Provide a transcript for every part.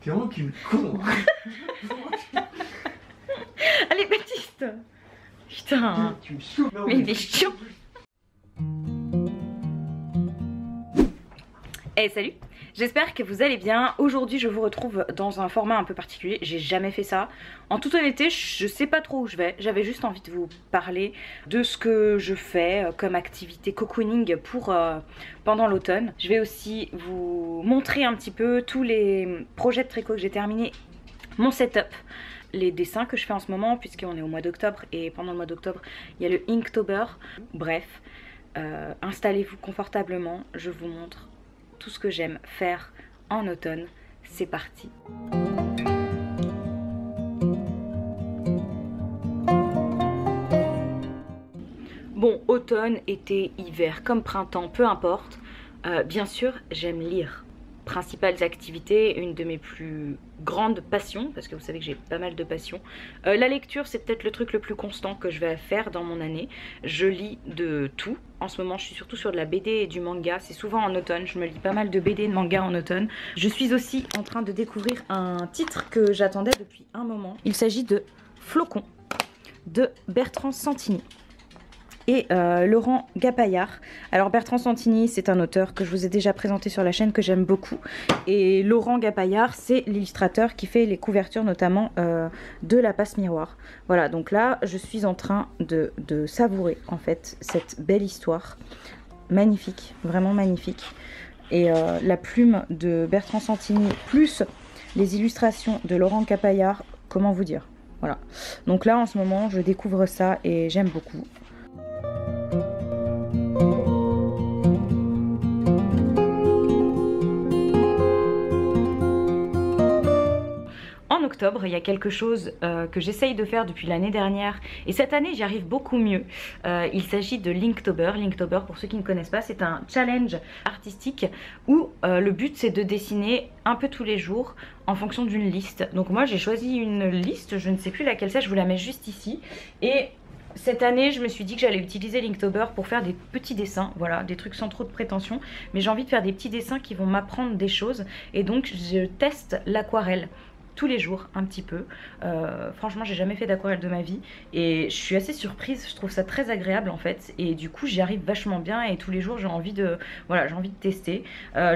T'es vraiment qu'une con. Allez Baptiste. Putain. Tu me saoules. Mais il est chiant. Eh salut, j'espère que vous allez bien. Aujourd'hui je vous retrouve dans un format un peu particulier. J'ai jamais fait ça. En toute honnêteté, je sais pas trop où je vais. J'avais juste envie de vous parler de ce que je fais comme activité cocooning pour pendant l'automne. Je vais aussi vous montrer un petit peu tous les projets de tricot que j'ai terminés, mon setup, les dessins que je fais en ce moment puisqu'on est au mois d'octobre et pendant le mois d'octobre il y a le Inktober. Bref, installez-vous confortablement, je vous montre tout ce que j'aime faire en automne. C'est parti. Bon, automne, été, hiver, comme printemps, peu importe. Bien sûr, j'aime lire. Principales activités, une de mes plus grandes passions, parce que vous savez que j'ai pas mal de passions. La lecture, c'est peut-être le truc le plus constant que je vais faire dans mon année. Je lis de tout. En ce moment, je suis surtout sur de la BD et du manga. C'est souvent en automne. Je me lis pas mal de BD et de manga en automne. Je suis aussi en train de découvrir un titre que j'attendais depuis un moment. Il s'agit de Flocon de Bertrand Santini et Laurent Gapaillard. Alors Bertrand Santini, c'est un auteur que je vous ai déjà présenté sur la chaîne, que j'aime beaucoup, et Laurent Gapaillard, c'est l'illustrateur qui fait les couvertures notamment de La Passe Miroir. Voilà, donc là je suis en train de savourer en fait cette belle histoire, magnifique, vraiment magnifique, et la plume de Bertrand Santini plus les illustrations de Laurent Gapaillard, comment vous dire, voilà. Donc là en ce moment je découvre ça et j'aime beaucoup. En octobre, il y a quelque chose que j'essaye de faire depuis l'année dernière et cette année j'y arrive beaucoup mieux. Il s'agit de l'Inktober. L'Inktober, pour ceux qui ne connaissent pas, c'est un challenge artistique où le but c'est de dessiner un peu tous les jours en fonction d'une liste. Donc moi j'ai choisi une liste, je ne sais plus laquelle c'est, je vous la mets juste ici. Et cette année, je me suis dit que j'allais utiliser l'Inktober pour faire des petits dessins, voilà, des trucs sans trop de prétention, mais j'ai envie de faire des petits dessins qui vont m'apprendre des choses, et donc je teste l'aquarelle tous les jours un petit peu. Franchement, j'ai jamais fait d'aquarelle de ma vie et je suis assez surprise, je trouve ça très agréable en fait, et du coup j'y arrive vachement bien et tous les jours j'ai envie de, voilà, j'ai envie de tester.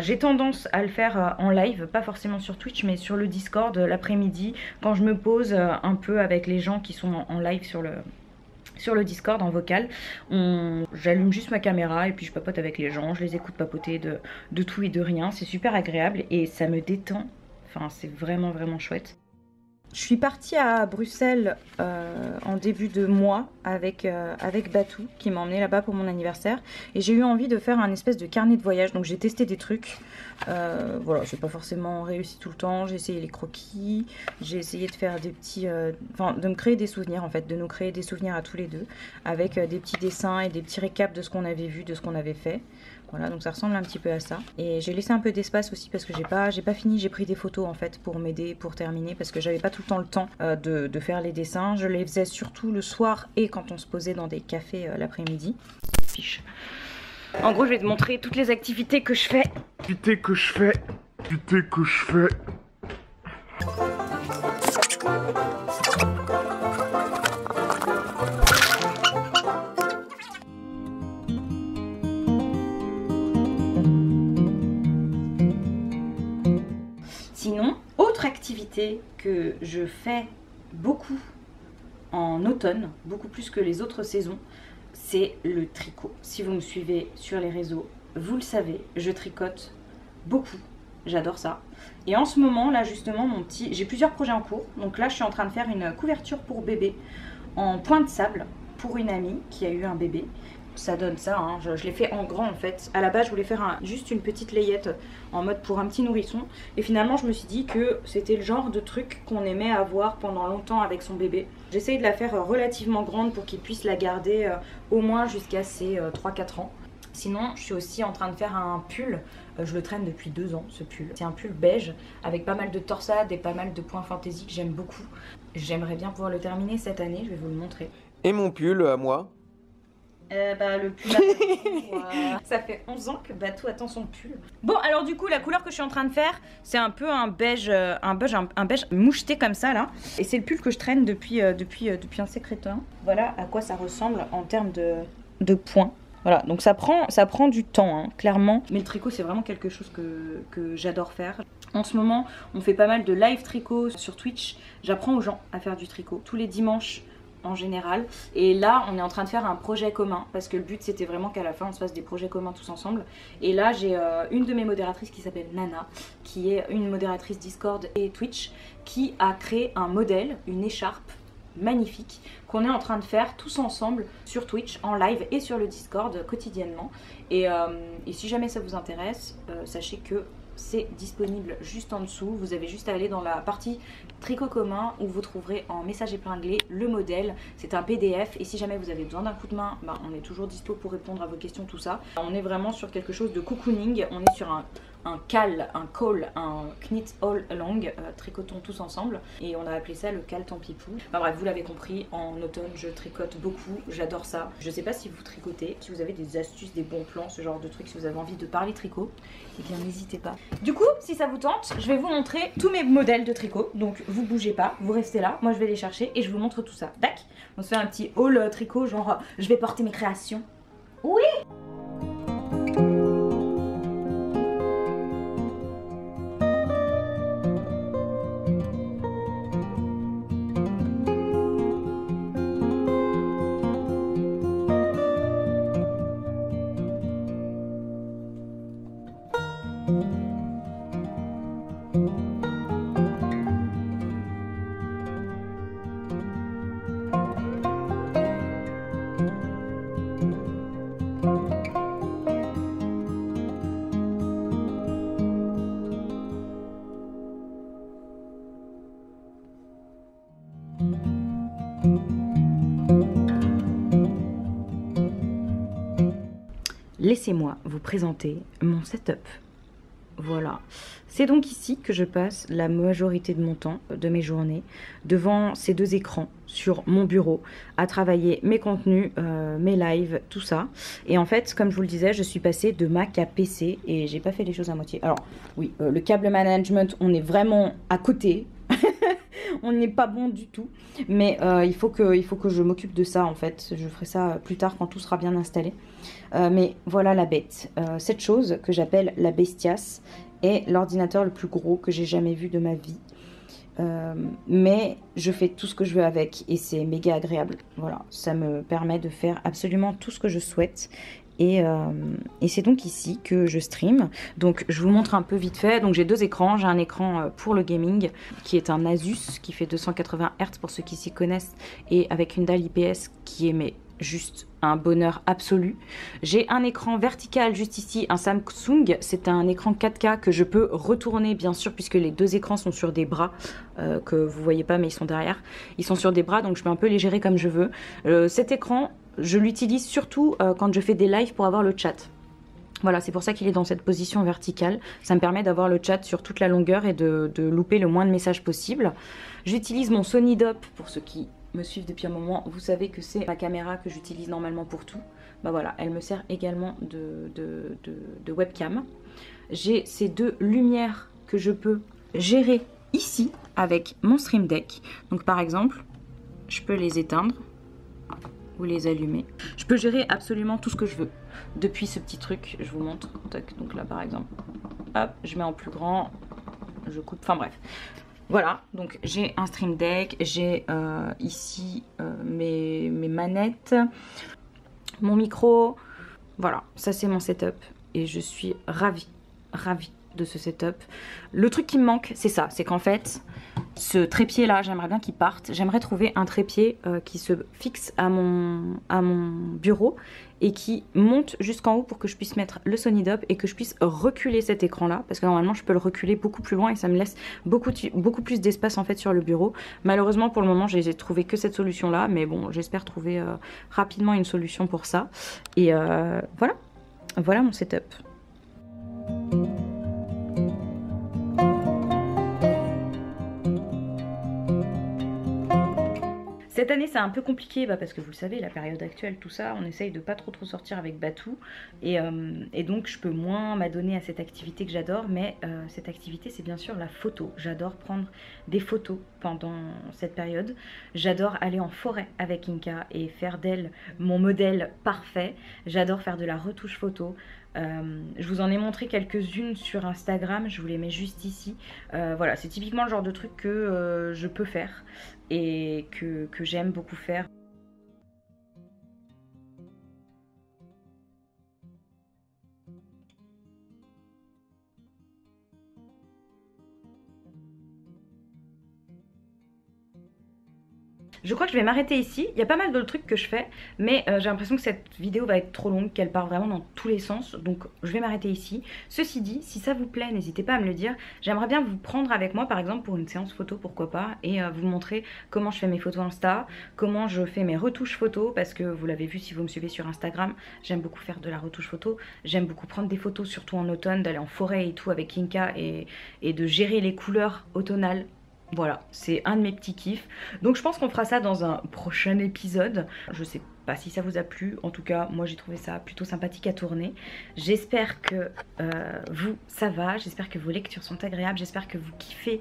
J'ai tendance à le faire en live, pas forcément sur Twitch mais sur le Discord l'après-midi quand je me pose un peu avec les gens qui sont en live sur le Discord en vocal. J'allume juste ma caméra et puis je papote avec les gens, je les écoute papoter de tout et de rien. C'est super agréable et ça me détend. Enfin, c'est vraiment vraiment chouette. Je suis partie à Bruxelles en début de mois avec Batou qui m'a emmené là-bas pour mon anniversaire, et j'ai eu envie de faire un espèce de carnet de voyage, donc j'ai testé des trucs. Voilà, j'ai pas forcément réussi tout le temps, j'ai essayé les croquis, j'ai essayé de faire des petits, enfin de me créer des souvenirs en fait, de nous créer des souvenirs à tous les deux avec des petits dessins et des petits récaps de ce qu'on avait vu, de ce qu'on avait fait. Voilà, donc ça ressemble un petit peu à ça. Et j'ai laissé un peu d'espace aussi parce que j'ai pas fini. J'ai pris des photos en fait pour m'aider, pour terminer, parce que j'avais pas tout le temps de faire les dessins. Je les faisais surtout le soir et quand on se posait dans des cafés l'après-midi. Fiche. En gros, je vais te montrer toutes les activités que je fais. Sinon, autre activité que je fais beaucoup en automne, beaucoup plus que les autres saisons, c'est le tricot. Si vous me suivez sur les réseaux, vous le savez, je tricote beaucoup, j'adore ça. Et en ce moment, là justement, j'ai plusieurs projets en cours. Donc là, je suis en train de faire une couverture pour bébé en point de sable pour une amie qui a eu un bébé. Ça donne ça, hein. Je l'ai fait en grand en fait. À la base je voulais faire juste une petite layette en mode pour un petit nourrisson. Et finalement je me suis dit que c'était le genre de truc qu'on aimait avoir pendant longtemps avec son bébé. J'essaye de la faire relativement grande pour qu'il puisse la garder au moins jusqu'à ses 3-4 ans. Sinon je suis aussi en train de faire un pull, je le traîne depuis 2 ans ce pull. C'est un pull beige avec pas mal de torsades et pas mal de points fantaisie que j'aime beaucoup. J'aimerais bien pouvoir le terminer cette année, je vais vous le montrer. Et mon pull à moi? Le pull à Batou, ça fait 11 ans que Batou attend son pull. Bon, alors du coup, la couleur que je suis en train de faire, c'est un peu un beige, un beige moucheté comme ça là. Et c'est le pull que je traîne depuis un sacré temps. Voilà à quoi ça ressemble en termes de points. Voilà, donc ça prend du temps, hein, clairement. Mais le tricot, c'est vraiment quelque chose que j'adore faire. En ce moment, on fait pas mal de live tricot sur Twitch. J'apprends aux gens à faire du tricot tous les dimanches en général. Et là, on est en train de faire un projet commun parce que le but, c'était vraiment qu'à la fin, on se fasse des projets communs tous ensemble. Et là, j'ai une de mes modératrices qui s'appelle Nana, qui est une modératrice Discord et Twitch, qui a créé un modèle, une écharpe magnifique qu'on est en train de faire tous ensemble sur Twitch en live et sur le Discord quotidiennement. Et si jamais ça vous intéresse, sachez que c'est disponible juste en dessous. Vous avez juste à aller dans la partie tricot commun où vous trouverez en message épinglé le modèle. C'est un PDF et si jamais vous avez besoin d'un coup de main, on est toujours dispo pour répondre à vos questions, tout ça. On est vraiment sur quelque chose de cocooning. On est sur un call, un knit all along, tricotons tous ensemble, et on a appelé ça le cale tant pis pou. Enfin bref, vous l'avez compris, en automne je tricote beaucoup, j'adore ça. Je sais pas si vous tricotez, si vous avez des astuces, des bons plans, ce genre de trucs, si vous avez envie de parler tricot, eh bien n'hésitez pas. Du coup, si ça vous tente, je vais vous montrer tous mes modèles de tricot, donc vous bougez pas, vous restez là, moi je vais les chercher et je vous montre tout ça. Tac, on se fait un petit haul tricot, genre je vais porter mes créations. Oui. Laissez-moi vous présenter mon setup. Voilà, c'est donc ici que je passe la majorité de mon temps, de mes journées, devant ces deux écrans sur mon bureau, à travailler mes contenus, mes lives, tout ça. Et en fait, comme je vous le disais, je suis passée de Mac à PC et j'ai pas fait les choses à moitié. Alors oui, le câble management, on est vraiment à côté. On n'est pas bon du tout, mais il faut que je m'occupe de ça en fait. Je ferai ça plus tard quand tout sera bien installé. Mais voilà la bête. Cette chose que j'appelle la bestias est l'ordinateur le plus gros que j'ai jamais vu de ma vie. Mais je fais tout ce que je veux avec et c'est méga agréable. Voilà, ça me permet de faire absolument tout ce que je souhaite. Et c'est donc ici que je stream. Donc je vous montre un peu vite fait. Donc j'ai deux écrans. J'ai un écran pour le gaming qui est un Asus qui fait 280 Hz pour ceux qui s'y connaissent et avec une dalle IPS qui émet juste un bonheur absolu. J'ai un écran vertical juste ici, un Samsung. C'est un écran 4K que je peux retourner bien sûr puisque les deux écrans sont sur des bras que vous voyez pas mais ils sont derrière. Ils sont sur des bras donc je peux un peu les gérer comme je veux. Cet écran, je l'utilise surtout quand je fais des lives pour avoir le chat. Voilà, c'est pour ça qu'il est dans cette position verticale. Ça me permet d'avoir le chat sur toute la longueur et de louper le moins de messages possible. J'utilise mon Sony DOP pour ceux qui me suivent depuis un moment. Vous savez que c'est ma caméra que j'utilise normalement pour tout. Bah voilà, elle me sert également de webcam. J'ai ces deux lumières que je peux gérer ici avec mon Stream Deck. Donc par exemple, je peux les éteindre ou les allumer. Je peux gérer absolument tout ce que je veux. Depuis ce petit truc, je vous montre. Donc là par exemple, hop, je mets en plus grand, je coupe, enfin bref. Voilà, donc j'ai un Stream Deck, j'ai ici mes manettes, mon micro. Voilà, ça c'est mon setup et je suis ravie de ce setup. Le truc qui me manque, c'est ça, c'est qu'en fait, ce trépied là, j'aimerais bien qu'il parte. J'aimerais trouver un trépied qui se fixe à mon bureau et qui monte jusqu'en haut pour que je puisse mettre le Sony DOP et que je puisse reculer cet écran là parce que normalement je peux le reculer beaucoup plus loin et ça me laisse beaucoup plus d'espace en fait sur le bureau. Malheureusement pour le moment j'ai trouvé que cette solution là, mais bon j'espère trouver rapidement une solution pour ça et voilà mon setup. Cette année c'est un peu compliqué parce que vous le savez, la période actuelle, tout ça, on essaye de pas trop sortir avec Batou et donc je peux moins m'adonner à cette activité que j'adore, mais cette activité c'est bien sûr la photo. J'adore prendre des photos pendant cette période, j'adore aller en forêt avec Inka et faire d'elle mon modèle parfait, j'adore faire de la retouche photo. Je vous en ai montré quelques-unes sur Instagram, je vous les mets juste ici. Voilà, c'est typiquement le genre de truc que je peux faire et que j'aime beaucoup faire. Je crois que je vais m'arrêter ici. Il y a pas mal d'autres trucs que je fais, mais j'ai l'impression que cette vidéo va être trop longue, qu'elle part vraiment dans tous les sens. Donc je vais m'arrêter ici. Ceci dit, si ça vous plaît, n'hésitez pas à me le dire. J'aimerais bien vous prendre avec moi, par exemple, pour une séance photo, pourquoi pas, et vous montrer comment je fais mes photos Insta, comment je fais mes retouches photos, parce que vous l'avez vu si vous me suivez sur Instagram, j'aime beaucoup faire de la retouche photo. J'aime beaucoup prendre des photos, surtout en automne, d'aller en forêt et tout avec Inka et de gérer les couleurs automnales. Voilà, c'est un de mes petits kiffs. Donc je pense qu'on fera ça dans un prochain épisode. Je sais pas si ça vous a plu. En tout cas, moi j'ai trouvé ça plutôt sympathique à tourner. J'espère que vous, ça va. J'espère que vos lectures sont agréables. J'espère que vous kiffez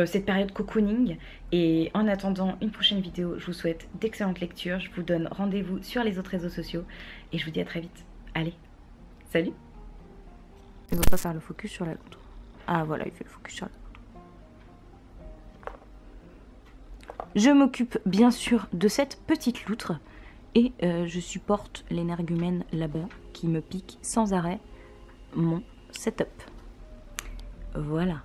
cette période cocooning. Et en attendant une prochaine vidéo, je vous souhaite d'excellentes lectures. Je vous donne rendez-vous sur les autres réseaux sociaux. Et je vous dis à très vite. Allez, salut. Il ne va pas faire le focus sur la loutre. Ah voilà, il fait le focus sur la loutre. Je m'occupe bien sûr de cette petite loutre et je supporte l'énergumène là-bas qui me pique sans arrêt mon setup. Voilà.